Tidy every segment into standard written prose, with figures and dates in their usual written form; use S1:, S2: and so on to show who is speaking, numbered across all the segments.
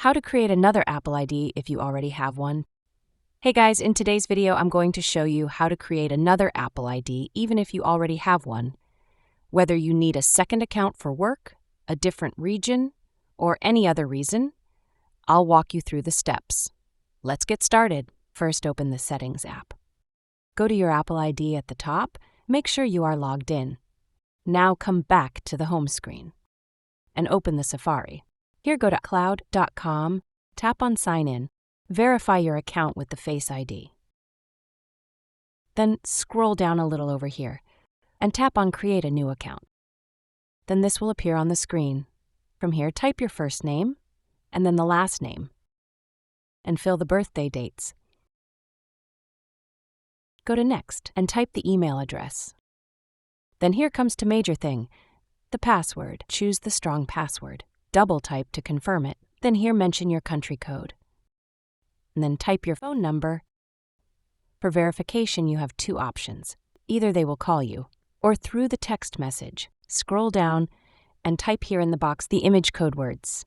S1: How to create another Apple ID if you already have one. Hey guys, in today's video, I'm going to show you how to create another Apple ID even if you already have one. Whether you need a second account for work, a different region, or any other reason, I'll walk you through the steps. Let's get started. First, open the Settings app. Go to your Apple ID at the top. Make sure you are logged in. Now come back to the home screen and open the Safari. Here, go to cloud.com, tap on Sign In, verify your account with the Face ID. Then scroll down a little over here and tap on Create a New Account. Then this will appear on the screen. From here, type your first name and then the last name and fill the birthday dates. Go to Next and type the email address. Then here comes the major thing, the password. Choose the strong password. Double type to confirm it. Then here mention your country code. And then type your phone number. For verification, you have two options. Either they will call you or through the text message. Scroll down and type here in the box the image code words.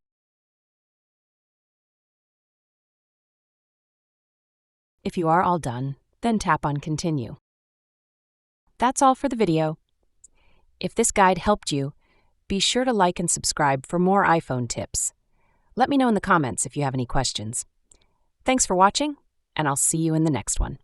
S1: If you are all done, then tap on Continue. That's all for the video. If this guide helped you, be sure to like and subscribe for more iPhone tips. Let me know in the comments if you have any questions. Thanks for watching, and I'll see you in the next one.